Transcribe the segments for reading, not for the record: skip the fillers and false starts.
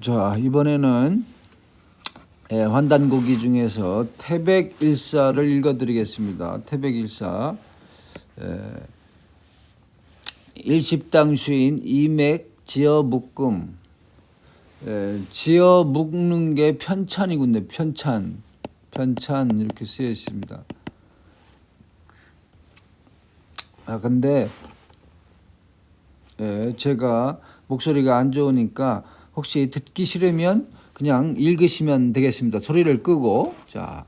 자, 이번에는 환단고기 중에서 태백일사를 읽어드리겠습니다. 태백일사. 일십당 수인 이맥 지어 묶음. 지어 묶는 게 편찬이군요. 편찬 이렇게 쓰여 있습니다. 근데 제가 목소리가 안 좋으니까 혹시 듣기 싫으면 그냥 읽으시면 되겠습니다. 소리를 끄고. 자,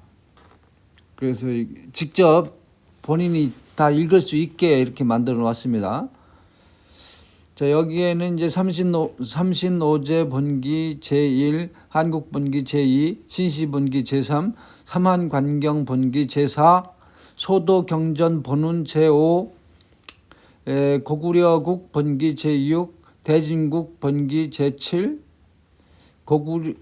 그래서 직접 본인이 다 읽을 수 있게 이렇게 만들어 놨습니다. 자, 여기에는 이제 삼신오제 본기 제1, 한국본기 제2, 신시본기 제3, 삼한관경 본기 제4, 소도경전 본운 제5, 고구려국 본기 제6, 대진국 번기 제7,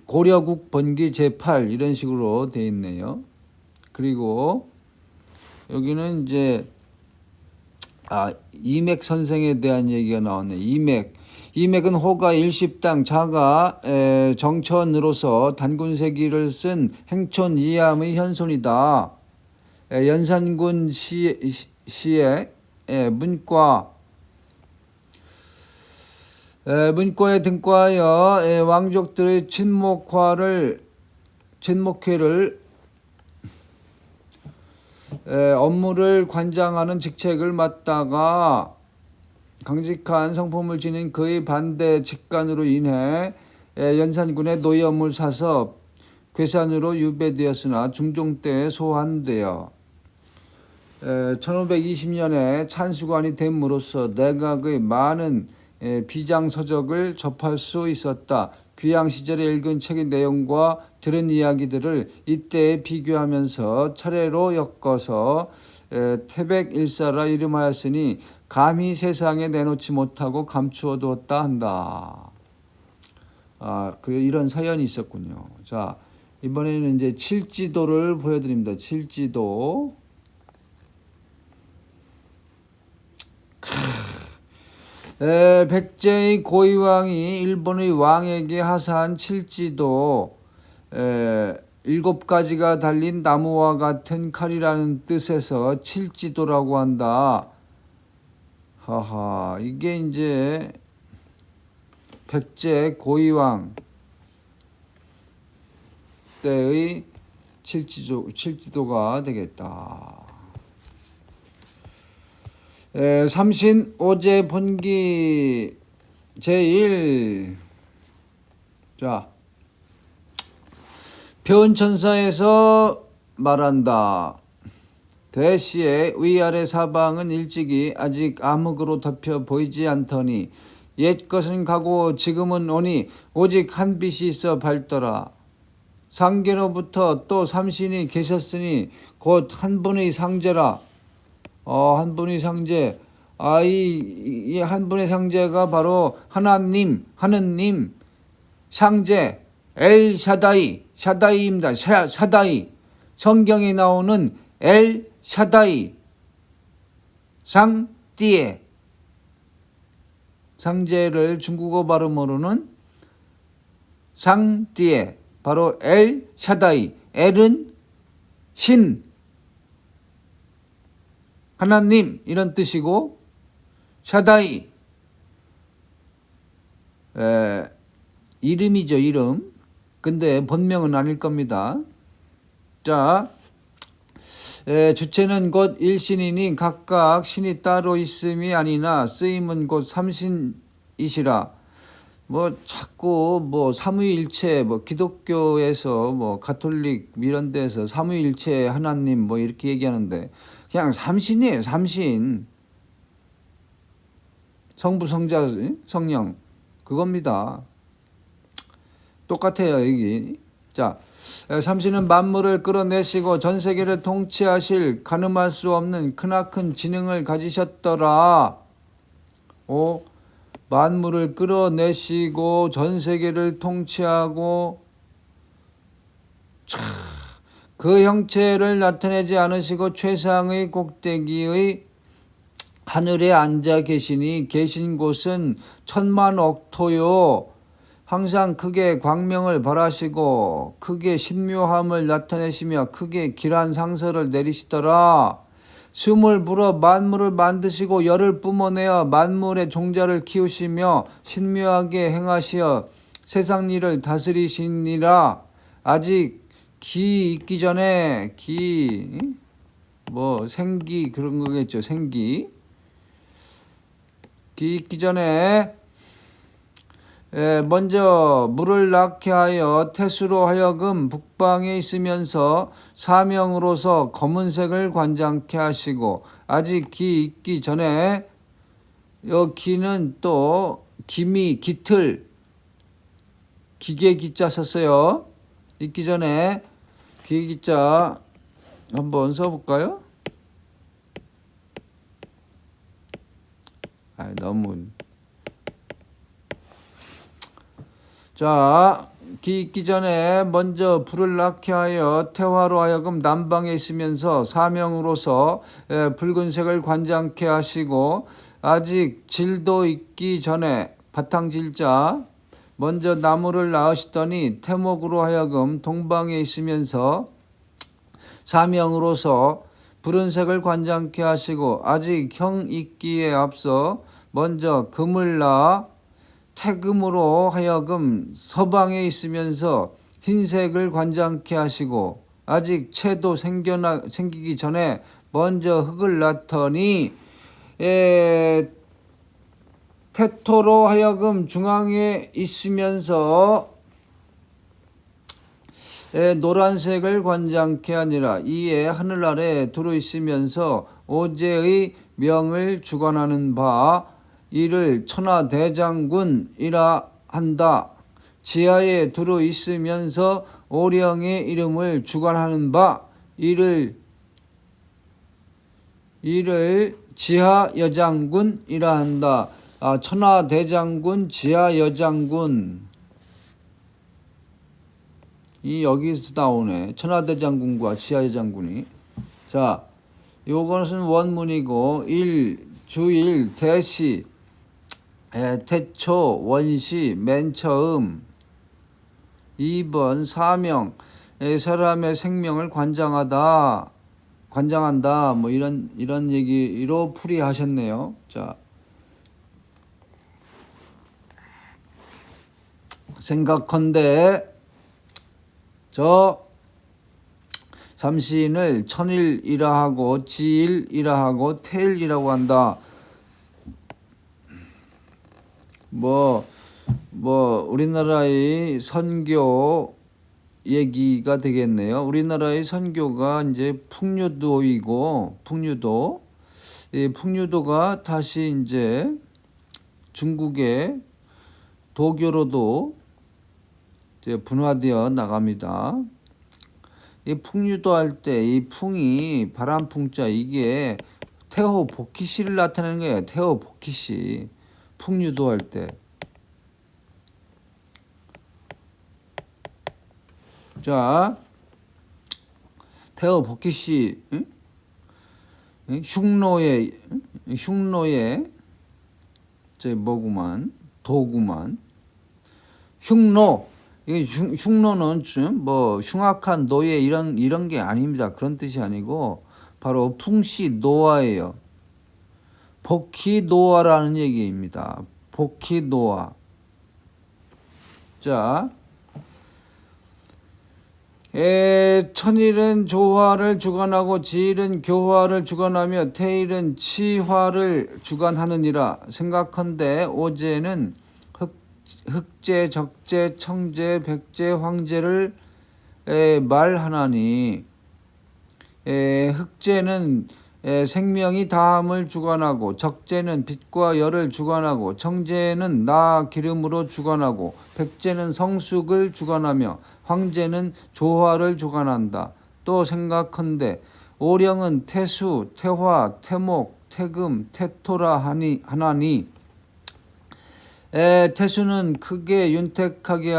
고려국 번기 제8 이런 식으로 되어 있네요. 그리고 여기는 이제 이맥 선생에 대한 얘기가 나왔네. 이맥은 호가 일십당 자가 정천으로서 단군세기를 쓴 행촌 이암의 현손이다. 연산군 시의 문과에 등과하여 왕족들의 친목회를 업무를 관장하는 직책을 맡다가 강직한 성품을 지닌 그의 반대 직간으로 인해 연산군의 노염을 사서 괴산으로 유배되었으나 중종 때 소환되어 1520년에 찬수관이 됨으로써 내각의 많은 비장서적을 접할 수 있었다. 귀양 시절에 읽은 책의 내용과 들은 이야기들을 이때에 비교하면서 차례로 엮어서 태백일사라 이름하였으니 감히 세상에 내놓지 못하고 감추어 두었다 한다. 이런 사연이 있었군요. 자, 이번에는 이제 칠지도를 보여드립니다. 칠지도. 백제의 고이왕이 일본의 왕에게 하사한 칠지도, 7가지가 달린 나무와 같은 칼이라는 뜻에서 칠지도라고 한다. 이게 이제 백제 고이왕 때의 칠지도가 되겠다. 삼신오제 본기 제1. 자, 변천사에서 말한다. 대시의 위아래 사방은 일찍이 아직 암흑으로 덮여 보이지 않더니 옛 것은 가고 지금은 오니 오직 한 빛이 있어 밝더라. 상계로부터 또 삼신이 계셨으니 곧 한 분의 상제라. 한 분의 상제. 이 한 분의 상제가 바로 하나님, 상제, 엘 샤다이입니다. 샤다이. 성경에 나오는 엘 샤다이. 상띠에. 상제를 중국어 발음으로는 상띠에. 바로 엘 샤다이. 엘은 신. 하나님 이런 뜻이고 샤다이 이름이죠. 이름. 근데 본명은 아닐 겁니다. 자, 주체는 곧 일신이니 각각 신이 따로 있음이 아니나 쓰임은 곧 삼신이시라. 자꾸 삼위일체 기독교에서 가톨릭 이런 데서 삼위일체 하나님 이렇게 얘기하는데 그냥 삼신이에요. 삼신. 성부, 성자, 성령. 그겁니다. 똑같아요. 여기. 자, 삼신은 만물을 끌어내시고 전 세계를 통치하실 가늠할 수 없는 크나큰 지능을 가지셨더라. 만물을 끌어내시고 전 세계를 통치하고 그 형체를 나타내지 않으시고 최상의 꼭대기의 하늘에 앉아 계시니 계신 곳은 천만억토요 항상 크게 광명을 발하시고 크게 신묘함을 나타내시며 크게 길한 상서를 내리시더라. 숨을 불어 만물을 만드시고 열을 뿜어내어 만물의 종자를 키우시며 신묘하게 행하시어 세상 일을 다스리시니라. 아직 기 있기 전에 생기 그런 거겠죠. 생기 기 있기 전에 먼저 물을 낳게 하여 태수로 하여금 북방에 있으면서 사명으로서 검은색을 관장케 하시고 아직 기 있기 전에 기는 또 기미 기틀 기계 기자 썼어요. 있기 전에 기계 기자 한번 써볼까요? 너무 자, 기 있기 전에 먼저 불을 낳게 하여 태화로 하여금 남방에 있으면서 사명으로서 붉은색을 관장케 하시고 아직 질도 있기 전에 바탕질자 먼저 나무를 낳으시더니 태목으로 하여금 동방에 있으면서 사명으로서 붉은색을 관장케 하시고 아직 형 있기에 앞서 먼저 금을 낳아 태금으로 하여금 서방에 있으면서 흰색을 관장케 하시고 아직 채도 생기기 전에 먼저 흙을 낳더니 태토로 하여금 중앙에 있으면서 노란색을 관장케 하니라. 이에 하늘 아래 두루 있으면서 오제의 명을 주관하는 바 이를 천하대장군이라 한다. 지하에 두루 있으면서 오령의 이름을 주관하는 바 이를 지하여장군이라 한다. 천하대장군 지하여장군 이 여기서 나오네. 천하대장군과 지하여장군이. 자, 요것은 원문이고 주일 대시 태초 원시 맨 처음 2번 사명 사람의 생명을 관장한다 뭐 이런 얘기로 풀이하셨네요. 자, 생각컨대 저 삼시인을 천일이라 하고 지일이라 하고 태일이라고 한다. 우리나라의 선교 얘기가 되겠네요. 우리나라의 선교가 이제 풍류도이고 이 풍류도가 다시 이제 중국의 도교로도 이제 분화되어 나갑니다. 이 풍류도 할 때 이 풍이 바람풍자 이게 태호 복희씨를 나타내는 거예요. 태호 복희씨. 풍류도 할 때. 자, 태호 복희씨 흉노에 도구만 흉노 이게 흉노는 흉악한 노예 이런 게 아닙니다. 그런 뜻이 아니고 바로 풍시 노화예요. 복희 노화라는 얘기입니다. 복희 노화. 자, 천일은 조화를 주관하고 지일은 교화를 주관하며 태일은 치화를 주관하느니라. 생각컨대 오제는 흑제, 적제, 청제, 백제, 황제를 말하나니 흑제는 생명이 다함을 주관하고 적제는 빛과 열을 주관하고 청제는 나 기름으로 주관하고 백제는 성숙을 주관하며 황제는 조화를 주관한다. 또 생각컨대 오령은 태수, 태화, 태목, 태금, 태토라 하나니 태수는 크게 윤택하게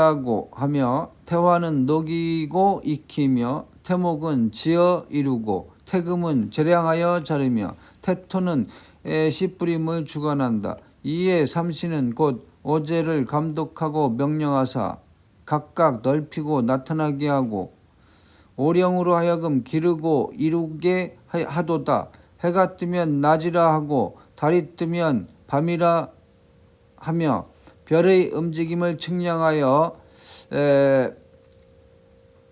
하며 태화는 녹이고 익히며 태목은 지어 이루고 태금은 재량하여 자르며 태토는 씨 뿌림을 주관한다. 이에 삼시는 곧 오제를 감독하고 명령하사 각각 넓히고 나타나게 하고 오령으로 하여금 기르고 이루게 하도다. 해가 뜨면 낮이라 하고 달이 뜨면 밤이라 하며 별의 움직임을 측량하여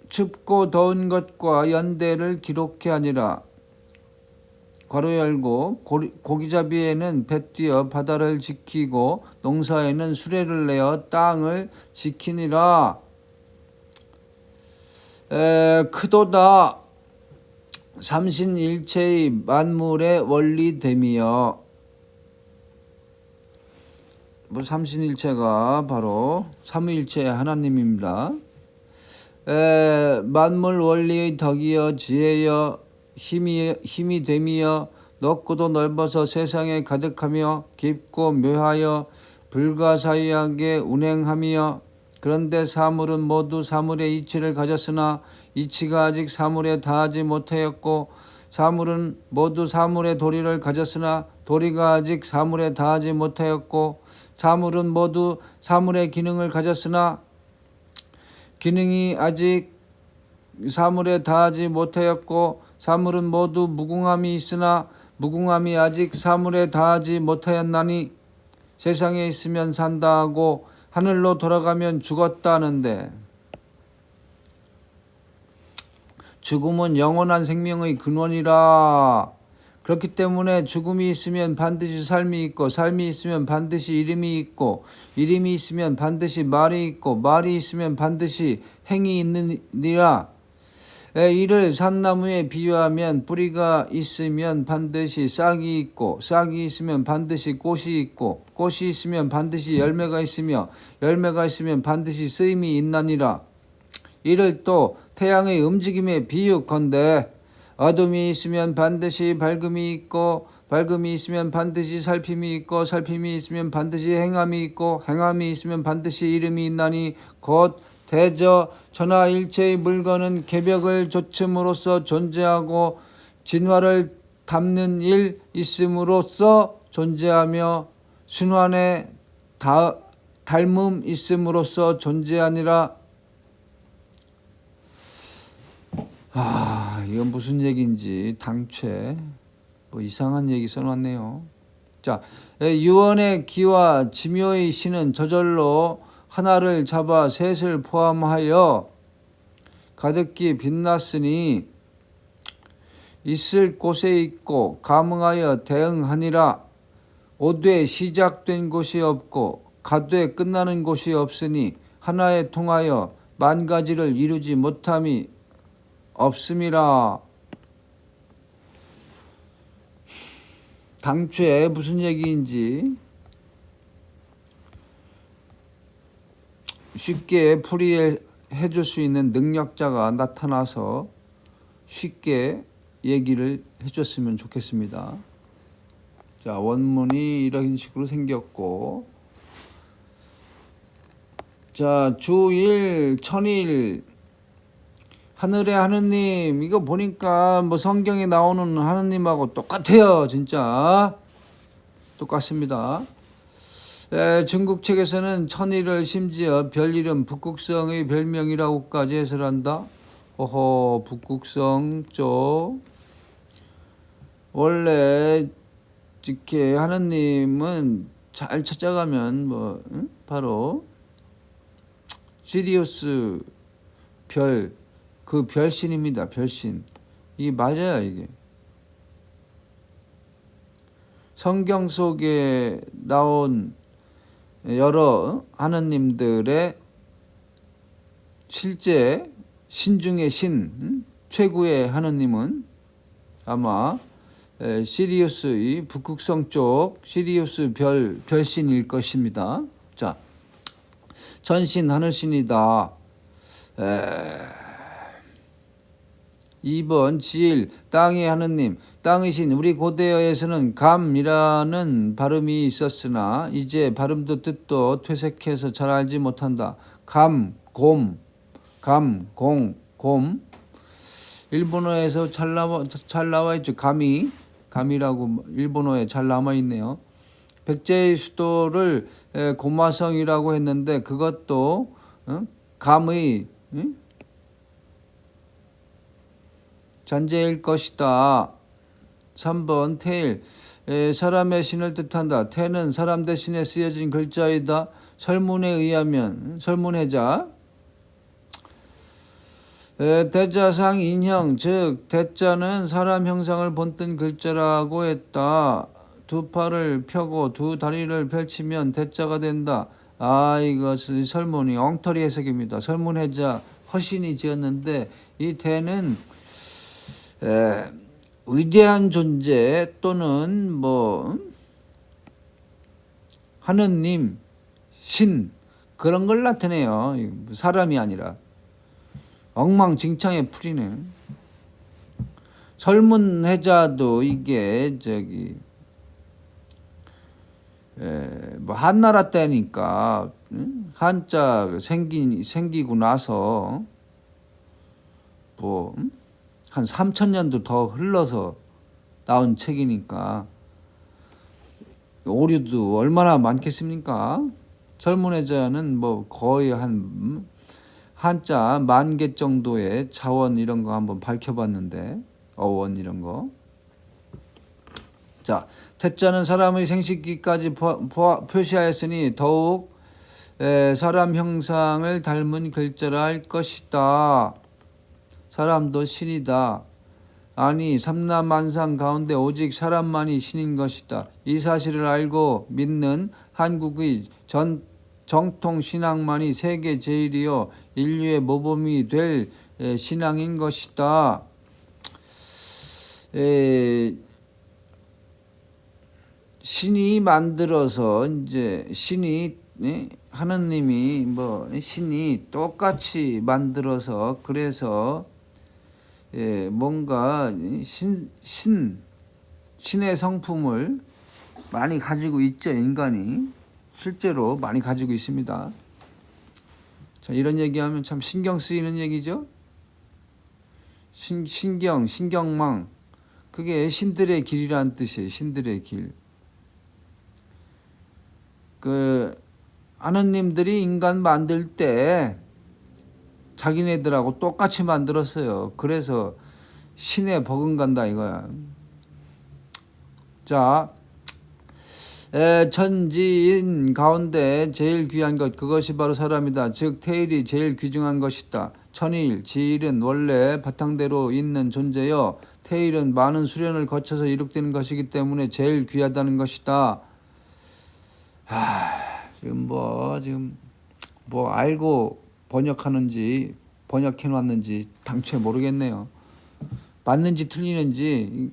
춥고 더운 것과 연대를 기록해 하니라. 괄호 열고 고기잡이에는 배 뛰어 바다를 지키고 농사에는 수레를 내어 땅을 지키니라. 크도다 삼신일체의 만물의 원리됨이여. 삼신일체가 바로 삼위일체 하나님입니다. 만물 원리의 덕이여 지혜여 힘이 됨이여. 넓고도 넓어서 세상에 가득하며 깊고 묘하여 불가사의하게 운행하며 그런데 사물은 모두 사물의 이치를 가졌으나 이치가 아직 사물에 다하지 못하였고 사물은 모두 사물의 도리를 가졌으나 도리가 아직 사물에 다하지 못하였고 사물은 모두 사물의 기능을 가졌으나 기능이 아직 사물에 다하지 못하였고 사물은 모두 무궁함이 있으나 무궁함이 아직 사물에 다하지 못하였나니 세상에 있으면 산다 하고 하늘로 돌아가면 죽었다 하는데 죽음은 영원한 생명의 근원이라. 그렇기 때문에 죽음이 있으면 반드시 삶이 있고 삶이 있으면 반드시 이름이 있고 이름이 있으면 반드시 말이 있고 말이 있으면 반드시 행이 있느니라. 이를 산나무에 비유하면 뿌리가 있으면 반드시 싹이 있고 싹이 있으면 반드시 꽃이 있고 꽃이 있으면 반드시 열매가 있으며 열매가 있으면 반드시 쓰임이 있나니라. 이를 또 태양의 움직임에 비유컨대 어둠이 있으면 반드시 밝음이 있고 밝음이 있으면 반드시 살핌이 있고 살핌이 있으면 반드시 행함이 있고 행함이 있으면 반드시 이름이 있나니 곧 대저 천하일체의 물건은 개벽을 좇음으로써 존재하고 진화를 담는 일 있음으로써 존재하며 순환의 닮음 있음으로써 존재하니라. 이건 무슨 얘기인지 당최 이상한 얘기 써놨네요. 자, 유언의 기와 지묘의 신은 저절로 하나를 잡아 셋을 포함하여 가득히 빛났으니 있을 곳에 있고 감응하여 대응하니라. 오되 시작된 곳이 없고 가되 끝나는 곳이 없으니 하나에 통하여 만 가지를 이루지 못함이 없음이라. 당초에 무슨 얘기인지 쉽게 풀이해 줄 수 있는 능력자가 나타나서 쉽게 얘기를 해줬으면 좋겠습니다. 자, 원문이 이런 식으로 생겼고, 자, 주일, 천일, 하늘의 하느님, 이거 보니까 성경에 나오는 하느님하고 똑같아요. 진짜 똑같습니다. 중국 책에서는 천일을 심지어 별 이름 북극성의 별명이라고까지 해설한다. 북극성 쪽 원래 이렇게 하느님은 잘 찾아가면 바로 시리우스 별, 그 별신입니다. 별신. 이게 맞아요. 이게 성경 속에 나온 여러 하느님들의 실제 신 중의 신, 최고의 하느님은 아마 시리우스의 북극성 쪽 시리우스 별신일 것입니다. 자, 전신 하늘신이다. 2번 지일 땅의 하느님, 땅의 신. 우리 고대어에서는 감이라는 발음이 있었으나 이제 발음도 뜻도 퇴색해서 잘 알지 못한다. 감, 곰, 곰. 일본어에서 잘 나와 있죠. 감이라고 일본어에 잘 남아 있네요. 백제의 수도를 고마성이라고 했는데 그것도 감의 잔재일 것이다. 3번 태일 사람의 신을 뜻한다. 태는 사람 대신에 쓰여진 글자이다. 설문에 의하면 설문해자 대자상 인형 즉 대자는 사람 형상을 본뜬 글자라고 했다. 두 팔을 펴고 두 다리를 펼치면 대자가 된다. 이것은 설문이 엉터리 해석입니다. 설문해자 허신이 지었는데 이 대는 위대한 존재 또는 하느님, 신 그런 걸 나타내요. 사람이 아니라 엉망진창의 풀이네. 설문해자도 이게 한나라 때니까 한자 생기고 나서 한 3,000년도 더 흘러서 나온 책이니까 오류도 얼마나 많겠습니까? 설문해자는 거의 한자 10,000개 정도의 자원 이런 거 한번 밝혀봤는데 어원 이런 거. 자, 태자는 사람의 생식기까지 표시하였으니 더욱 사람 형상을 닮은 글자라 할 것이다. 사람도 신이다. 아니 삼라만상 가운데 오직 사람만이 신인 것이다. 이 사실을 알고 믿는 한국의 정통 신앙만이 세계 제일이요 인류의 모범이 될 신앙인 것이다. 신이 만들어서 이제 신이 하느님이 신이 똑같이 만들어서 그래서 뭔가 신의 성품을 많이 가지고 있죠. 인간이 실제로 많이 가지고 있습니다. 자, 이런 얘기하면 참 신경 쓰이는 얘기죠. 신경망 그게 신들의 길이라는 뜻이에요. 신들의 길. 하느님들이 인간 만들 때 자기네들하고 똑같이 만들었어요. 그래서 신에 버금간다 이거야. 자, 천지인 가운데 제일 귀한 것 그것이 바로 사람이다. 즉 태일이 제일 귀중한 것이다. 천일, 지일은 원래 바탕대로 있는 존재여 태일은 많은 수련을 거쳐서 이룩되는 것이기 때문에 제일 귀하다는 것이다. 지금 알고 번역하는지 번역해놨는지 당초에 모르겠네요. 맞는지 틀리는지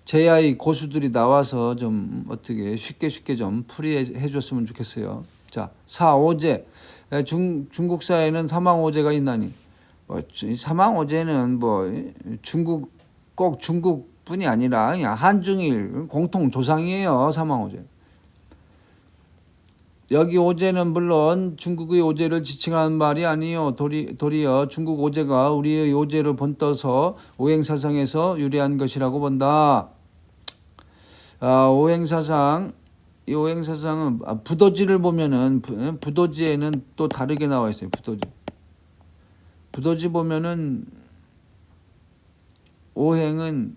제야의 고수들이 나와서 좀 어떻게 쉽게 좀 풀이해 줬으면 좋겠어요. 자, 사오제 중국 사회는 사망오제가 있나니 사망오제는 꼭 중국뿐이 아니라 그냥 한중일 공통 조상이에요. 사망오제. 여기 오제는 물론 중국의 오제를 지칭하는 말이 아니요. 도리어 중국 오제가 우리의 오제를 본떠서 오행사상에서 유래한 것이라고 본다. 오행사상, 이 오행사상은 부도지를 보면은 부도지에는 또 다르게 나와 있어요. 부도지 보면은 오행은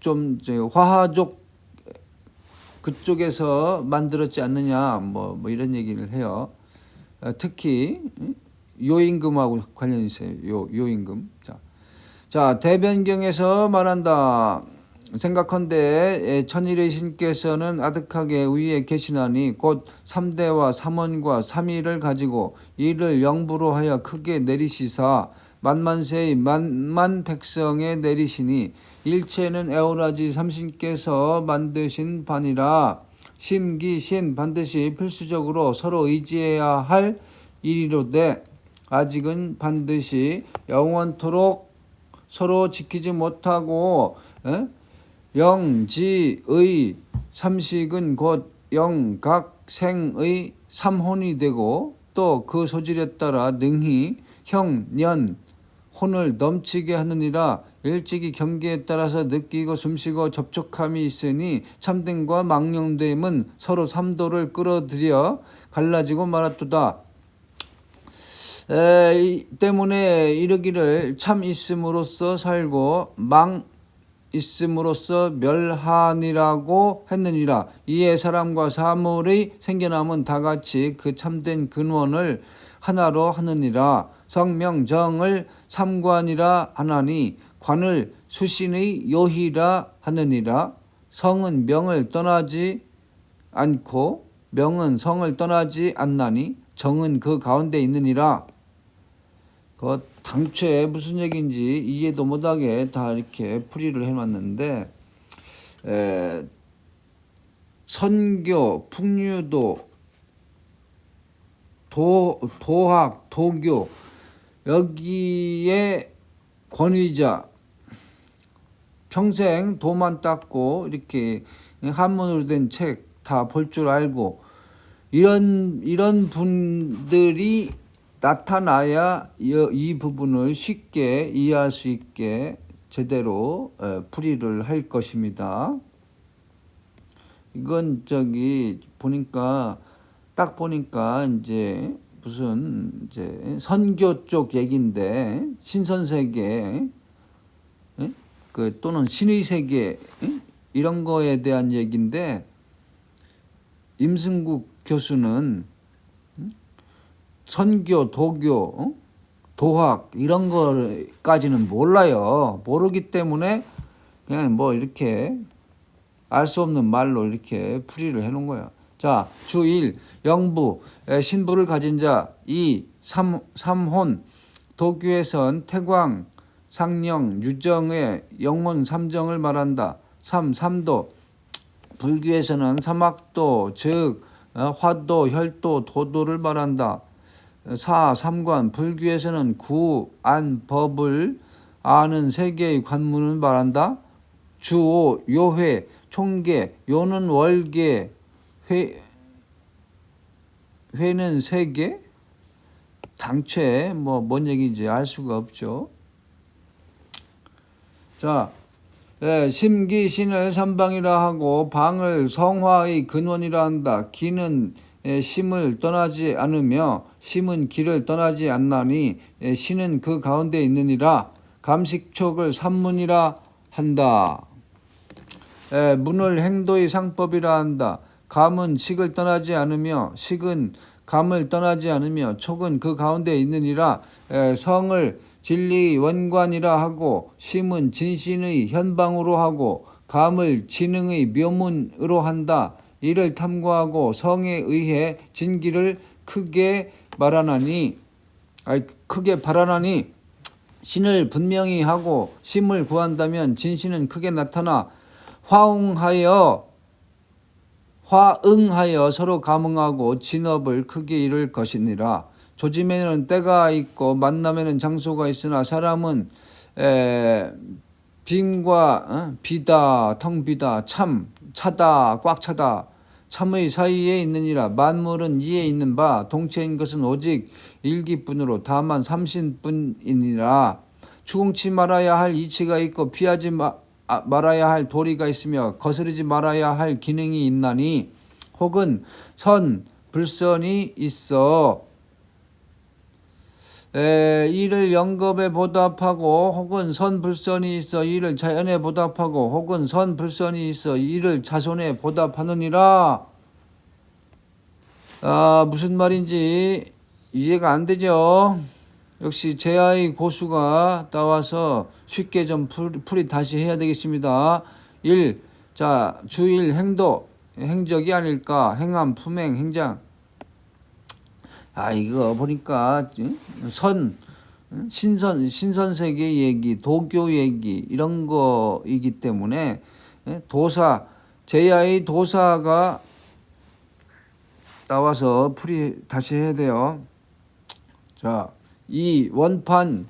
좀 화하족 그쪽에서 만들었지 않느냐 이런 얘기를 해요. 특히 요임금하고 관련이 있어요. 요임금. 자 대변경에서 말한다. 생각컨대 천일의 신께서는 아득하게 위에 계시나니 곧 3대와 3원과 3위를 가지고 이를 영부로 하여 크게 내리시사 만만세의 만만 백성에 내리시니 일체는 에오라지 삼신께서 만드신 바니라. 심기신 반드시 필수적으로 서로 의지해야 할 일이로되 아직은 반드시 영원토록 서로 지키지 못하고 영지의 삼식은 곧 영각생의 삼혼이 되고 또 그 소질에 따라 능히 형, 년, 혼을 넘치게 하느니라. 일찍이 경계에 따라서 느끼고 숨쉬고 접촉함이 있으니 참됨과 망령됨은 서로 삼도를 끌어들여 갈라지고 말았도다. 때문에 이르기를 참 있음으로써 살고 망 있음으로써 멸하니라고 했느니라. 이에 사람과 사물의 생겨남은 다같이 그 참된 근원을 하나로 하느니라. 성명정을 삼관이라 하나니 관을 수신의 요희라 하느니라. 성은 명을 떠나지 않고 명은 성을 떠나지 않나니 정은 그 가운데 있느니라. 그 당초에 무슨 얘기인지 이해도 못하게 다 이렇게 풀이를 해놨는데, 선교, 풍류도, 도학, 도교, 여기에 권위자, 평생 도만 닦고 이렇게 한문으로 된 책 다 볼 줄 알고 이런 분들이 나타나야 이 부분을 쉽게 이해할 수 있게 제대로 풀이를 할 것입니다. 이건 보니까 딱 보니까 이제 무슨 이제 선교 쪽 얘기인데, 신선세계 또는 신의 세계 이런 거에 대한 얘기인데, 임승국 교수는 선교, 도교, 도학 이런 거까지는 몰라요. 모르기 때문에 그냥 뭐 이렇게 알 수 없는 말로 이렇게 풀이를 해놓은 거예요. 자, 주1 영부, 신부를 가진 자. 2 삼혼, 도교에선 태광, 상령, 유정의 영혼 삼정을 말한다. 3 삼도, 불교에서는 삼학도, 즉 화도, 혈도, 도도를 말한다. 4 삼관, 불교에서는 구, 안, 법을 아는 세계의 관문을 말한다. 주5 요회, 총계, 요는 월계, 회는 세계. 당최 뭔 얘기인지 알 수가 없죠. 자, 심기 신을 삼방이라 하고 방을 성화의 근원이라 한다. 기는 심을 떠나지 않으며 심은 기를 떠나지 않나니 신은 그 가운데 있느니라. 감식촉을 삼문이라 한다. 문을 행도의 상법이라 한다. 감은 식을 떠나지 않으며 식은 감을 떠나지 않으며 촉은 그 가운데 있느니라. 성을 진리의 원관이라 하고 심은 진신의 현방으로 하고 감을 지능의 묘문으로 한다. 이를 탐구하고 성에 의해 진기를 크게 바라나니 신을 분명히 하고 심을 구한다면 진신은 크게 나타나 화응하여 서로 감응하고 진업을 크게 이룰 것이니라. 조짐에는 때가 있고 만남에는 장소가 있으나 사람은 빈과 비다, 텅 비다, 참, 차다, 꽉 차다, 참의 사이에 있느니라. 만물은 이에 있는 바 동체인 것은 오직 일기뿐으로 다만 삼신뿐이니라. 추궁치 말아야 할 이치가 있고 피하지 말아야 할 도리가 있으며 거스르지 말아야 할 기능이 있나니 혹은 선, 불선이 있어 이를 영겁에 보답하고 혹은 선불선이 있어 이를 자연에 보답하고 혹은 선불선이 있어 이를 자손에 보답하느니라. 무슨 말인지 이해가 안 되죠. 역시 제아의 고수가 나와서 쉽게 좀 풀이 다시 해야 되겠습니다. 1. 자, 주1 행도, 행적이 아닐까. 행함, 품행, 행장. 이거 보니까 신선세계 얘기, 도교 얘기 이런 거이기 때문에 도사, 제야의 도사가 나와서 풀이 다시 해야 돼요. 자, 이 원관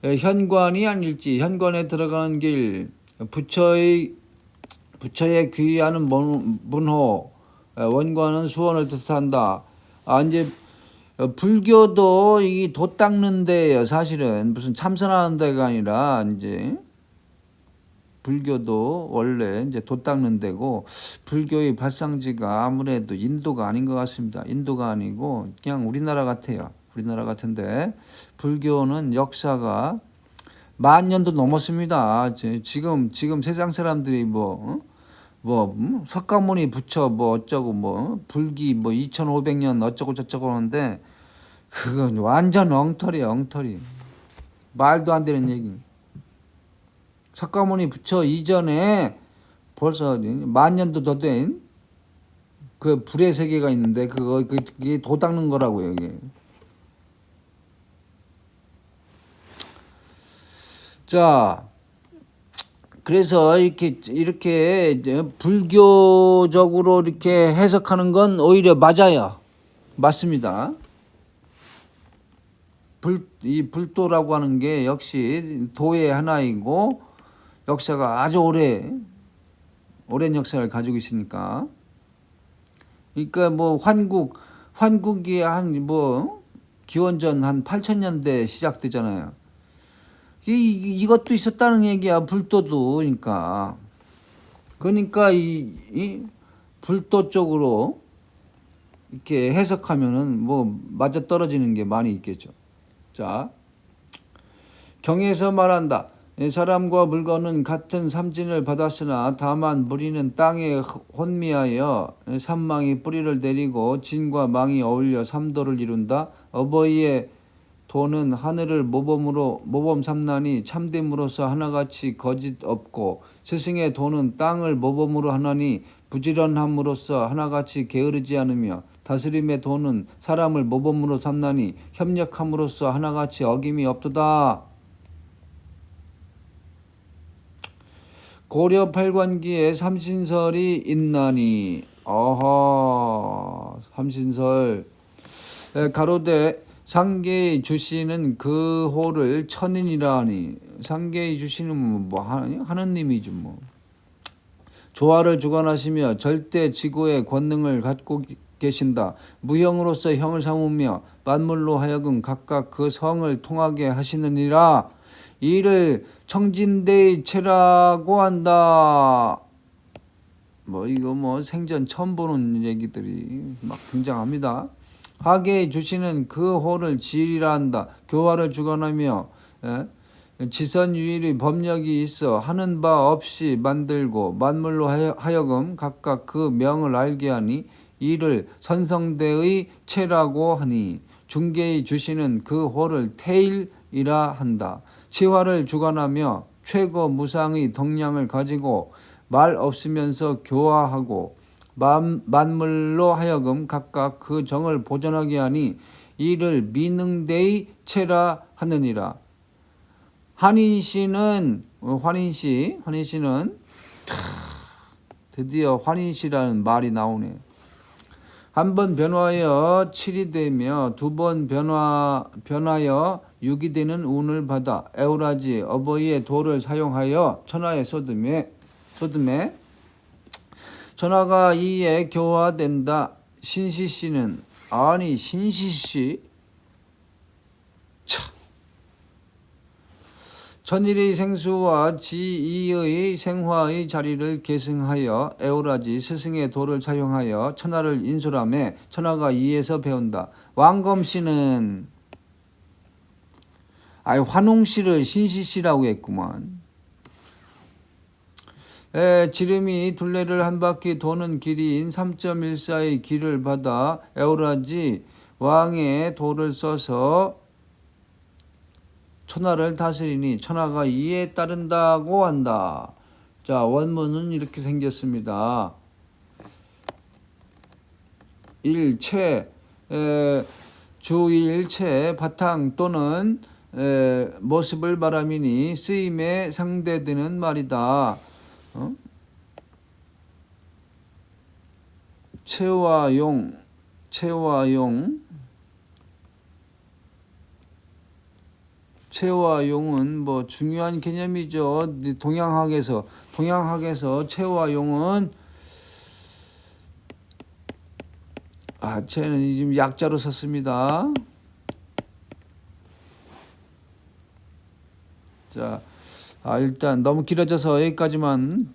현관이 아닐지. 현관에 들어가는 길, 부처에 귀의하는 문호, 원관은 수원을 뜻한다. 이제 불교도 이 도 닦는 데예요. 사실은 무슨 참선하는 데가 아니라 이제 불교도 원래 이제 도 닦는 데고 불교의 발상지가 아무래도 인도가 아닌 것 같습니다. 인도가 아니고 그냥 우리나라 같아요. 우리나라 같은데 불교는 역사가 10,000년도 넘었습니다. 지금 세상 사람들이 석가모니 부처 어쩌고 불기 2,500년 어쩌고 저쩌고 하는데 그건 완전 엉터리야, 엉터리. 말도 안 되는 얘기. 석가모니 부처 이전에 벌써 10,000년도 더 된 그 불의 세계가 있는데 그게 도 닦는 거라고요, 이게. 자, 그래서 이렇게 이제 불교적으로 이렇게 해석하는 건 오히려 맞아요. 맞습니다. 이 불도라고 하는 게 역시 도의 하나이고 역사가 아주 오랜 역사를 가지고 있으니까. 그러니까 환국이 기원전 한 8,000년대 시작되잖아요. 이것도 있었다는 얘기야, 불도도. 그러니까 이 불도 쪽으로 이렇게 해석하면은 맞아 떨어지는 게 많이 있겠죠. 자, 경에서 말한다. 사람과 물건은 같은 삼진을 받았으나 다만 무리는 땅에 혼미하여 삼망이 뿌리를 내리고 진과 망이 어울려 삼도를 이룬다. 어버이의 도는 하늘을 모범 삼나니 참됨으로써 하나같이 거짓 없고 스승의 도는 땅을 모범으로 하나니 부지런함으로써 하나같이 게으르지 않으며 다스림의 도는 사람을 모범으로 삼나니 협력함으로써 하나같이 어김이 없도다. 고려 팔관기에 삼신설이 있나니 삼신설 가로되 상계의 주시는 그 호를 천인이라 하니 상계의 주시는 하느님이죠. 조화를 주관하시며 절대 지고의 권능을 갖고 계신다. 무형으로서 형을 삼으며 만물로 하여금 각각 그 성을 통하게 하시느니라. 이를 청진대의 체라고 한다. 이거 생전 처음 보는 얘기들이 막 등장합니다. 하계의 주시는 그 호를 지리라 한다. 교화를 주관하며 지선유일의 법력이 있어 하는 바 없이 만들고 만물로 하여금 각각 그 명을 알게 하니 이를 선성대의 체라고 하니 중계의 주시는 그 호를 태일이라 한다. 치화를 주관하며 최고 무상의 덕량을 가지고 말 없으면서 교화하고 만물로 하여금 각각 그 정을 보존하게 하니 이를 미능대의 체라 하느니라. 환인시는 드디어 환인시라는 말이 나오네. 한 번 변화하여 7이 되며 두 번 변하여 6이 되는 운을 받아 에우라지 어버이의 도를 사용하여 천하에 쏟음에 천하가 이에 교화된다. 신시씨는 신시씨 천일의 생수와 지이의 생화의 자리를 계승하여 에우라지 스승의 도를 사용하여 천하를 인솔하며 천하가 이에서 배운다. 왕검씨는 환웅씨를 신시씨라고 했구만. 지름이 둘레를 한 바퀴 도는 길이인 3.14의 길을 받아 에우라지 왕의 도를 써서 천하를 다스리니 천하가 이에 따른다고 한다. 자, 원문은 이렇게 생겼습니다. 일체 주일체 바탕 또는 모습을 말함이니 쓰임에 상대되는 말이다. 체와 용은 중요한 개념이죠. 동양학에서 체와 용은 쟤는 지금 약자로 썼습니다. 자, 일단 너무 길어져서 여기까지만